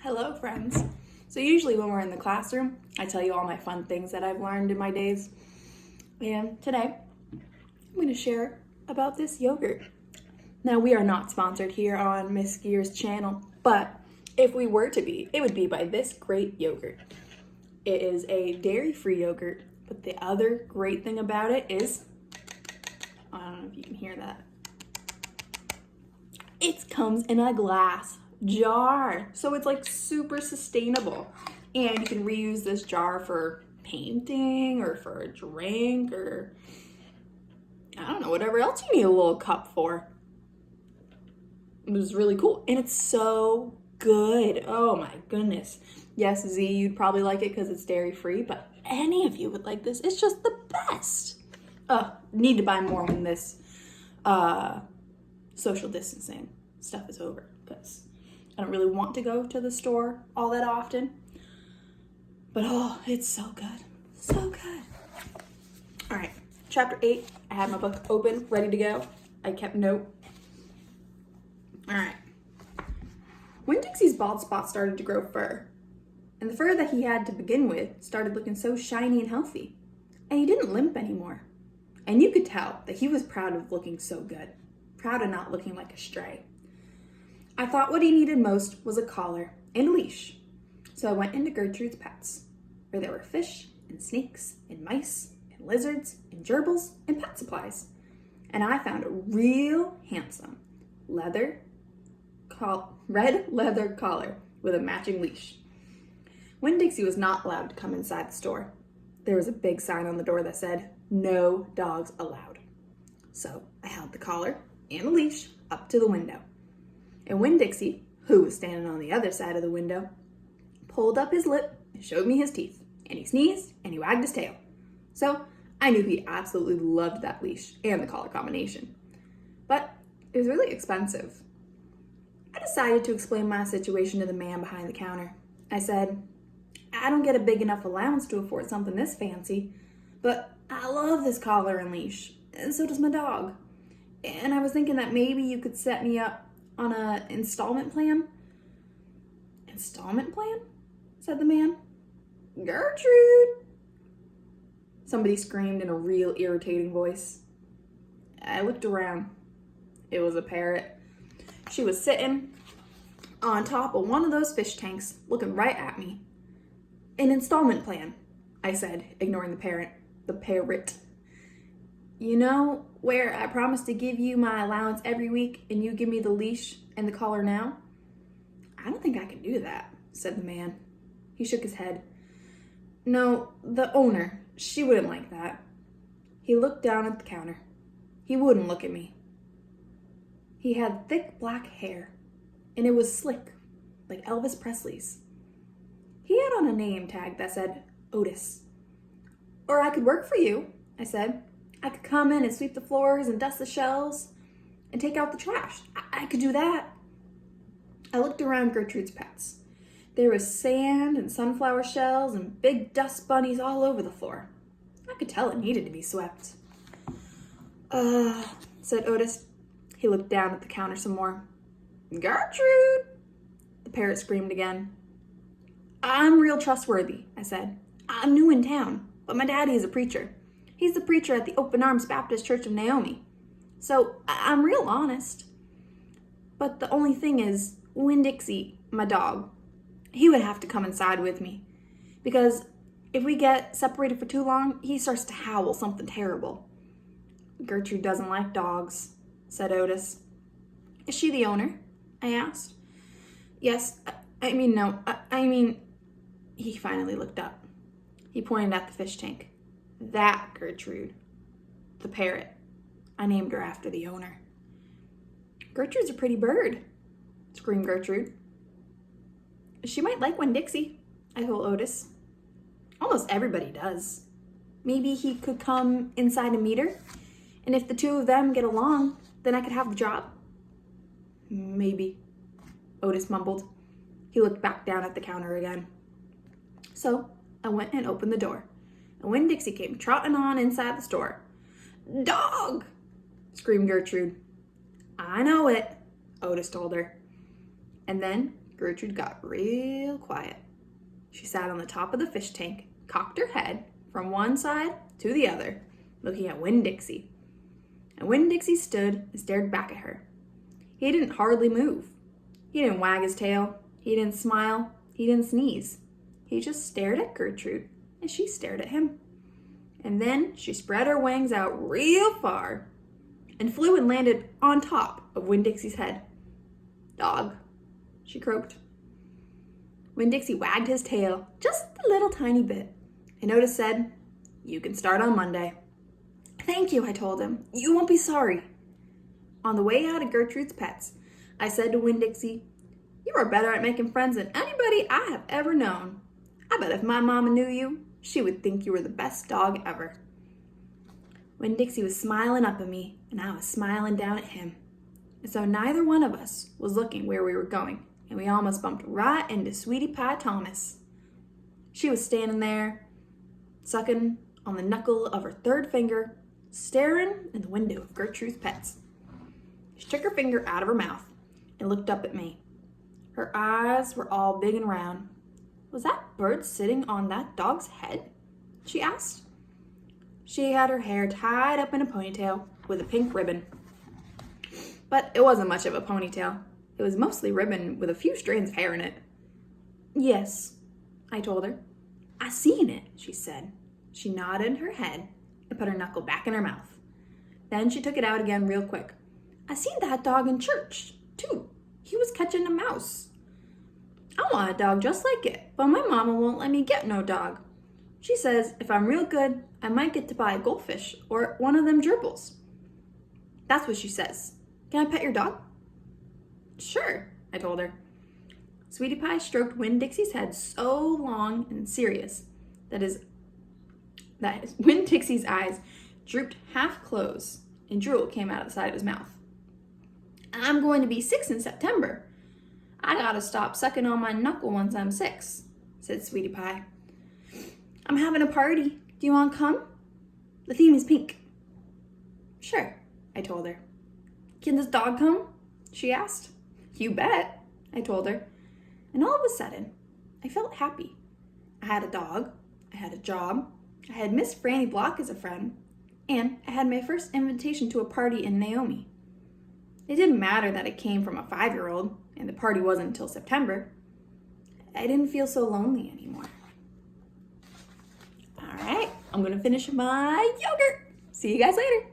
Hello, friends. So usually when we're in the classroom, I tell you all my fun things that I've learned in my days. And today, I'm going to share about this yogurt. Now, we are not sponsored here on Miss Gear's channel, but if we were to be, it would be by this great yogurt. It is a dairy-free yogurt, but the other great thing about it is, I don't know if you can hear that, it comes in a glass jar, so it's like super sustainable, and you can reuse this jar for painting or for a drink or I don't know, whatever else you need a little cup for. It was really cool, and it's so good. Oh my goodness. Yes, Z, you'd probably like it because it's dairy free, but any of you would like this. It's just the best. Need to buy more when this social distancing stuff is over, because I don't really want to go to the store all that often. But oh, it's so good. So good. All right, chapter 8. I had my book open, ready to go. I kept note. All right. Winn-Dixie's bald spot started to grow fur. And the fur that he had to begin with started looking so shiny and healthy. And he didn't limp anymore. And you could tell that he was proud of looking so good. Proud of not looking like a stray. I thought what he needed most was a collar and a leash. So I went into Gertrude's Pets, where there were fish and snakes and mice and lizards and gerbils and pet supplies. And I found a real handsome red leather collar with a matching leash. Winn-Dixie was not allowed to come inside the store. There was a big sign on the door that said, "No dogs allowed." So I held the collar and a leash up to the window. And Winn-Dixie, who was standing on the other side of the window, pulled up his lip and showed me his teeth. And he sneezed and he wagged his tail. So I knew he absolutely loved that leash and the collar combination. But it was really expensive. I decided to explain my situation to the man behind the counter. I said, "I don't get a big enough allowance to afford something this fancy, but I love this collar and leash, and so does my dog. And I was thinking that maybe you could set me up on an installment plan." "Installment plan?" said the man. "Gertrude!" somebody screamed in a real irritating voice. I looked around. It was a parrot. She was sitting on top of one of those fish tanks, looking right at me. "An installment plan," I said, ignoring the parrot. "You know where I promised to give you my allowance every week and you give me the leash and the collar now?" "I don't think I can do that," said the man. He shook his head. "No, the owner, she wouldn't like that." He looked down at the counter. He wouldn't look at me. He had thick black hair, and it was slick, like Elvis Presley's. He had on a name tag that said Otis. "Or I could work for you," I said. "I could come in and sweep the floors and dust the shelves and take out the trash. I could do that." I looked around Gertrude's Pets. There was sand and sunflower shells and big dust bunnies all over the floor. I could tell it needed to be swept. Said Otis. He looked down at the counter some more. "Gertrude!" the parrot screamed again. "I'm real trustworthy," I said. "I'm new in town, but my daddy is a preacher. He's the preacher at the Open Arms Baptist Church of Naomi. So I'm real honest. But the only thing is, Winn-Dixie, my dog, he would have to come inside with me. Because if we get separated for too long, he starts to howl something terrible." "Gertrude doesn't like dogs," said Otis. "Is she the owner?" I asked. "Yes, I mean, he finally looked up. He pointed at the fish tank. "That Gertrude, the parrot. I named her after the owner." "Gertrude's a pretty bird," screamed Gertrude. "She might like Winn-Dixie," I told Otis. "Almost everybody does. Maybe he could come inside and meet her, and if the two of them get along, then I could have the job." "Maybe," Otis mumbled. He looked back down at the counter again. So I went and opened the door, and Winn-Dixie came trotting on inside the store. "Dog!" screamed Gertrude. "I know it," Otis told her. And then Gertrude got real quiet. She sat on the top of the fish tank, cocked her head from one side to the other, looking at Winn-Dixie. And Winn-Dixie stood and stared back at her. He didn't hardly move. He didn't wag his tail. He didn't smile. He didn't sneeze. He just stared at Gertrude, and she stared at him. And then she spread her wings out real far and flew and landed on top of Winn-Dixie's head. "Dog," she croaked. Winn-Dixie wagged his tail just a little tiny bit, and Otis said, "You can start on Monday." "Thank you," I told him. "You won't be sorry." On the way out of Gertrude's Pets, I said to Winn-Dixie, "You are better at making friends than anybody I have ever known. I bet if my mama knew you, she would think you were the best dog ever." Winn-Dixie was smiling up at me, and I was smiling down at him. And so neither one of us was looking where we were going, and we almost bumped right into Sweetie Pie Thomas. She was standing there, sucking on the knuckle of her third finger, staring in the window of Gertrude's Pets. She took her finger out of her mouth and looked up at me. Her eyes were all big and round. "Was that bird sitting on that dog's head?" she asked. She had her hair tied up in a ponytail with a pink ribbon. But it wasn't much of a ponytail. It was mostly ribbon with a few strands of hair in it. "Yes," I told her. "I seen it," she said. She nodded her head and put her knuckle back in her mouth. Then she took it out again real quick. "I seen that dog in church, too. He was catching a mouse. I want a dog just like it, but my mama won't let me get no dog. She says if I'm real good, I might get to buy a goldfish or one of them gerbils. That's what she says. Can I pet your dog?" "Sure," I told her. Sweetie Pie stroked Winn-Dixie's head so long and serious that Winn-Dixie's eyes drooped half closed and drool came out of the side of his mouth. "I'm going to be 6 in September. I gotta stop sucking on my knuckle once I'm 6, said Sweetie Pie. "I'm having a party. Do you want to come? The theme is pink." "Sure," I told her. "Can this dog come?" she asked. "You bet," I told her. And all of a sudden, I felt happy. I had a dog, I had a job, I had Miss Franny Block as a friend, and I had my first invitation to a party in Naomi. It didn't matter that it came from a 5-year-old and the party wasn't until September. I didn't feel so lonely anymore. All right, I'm gonna finish my yogurt. See you guys later.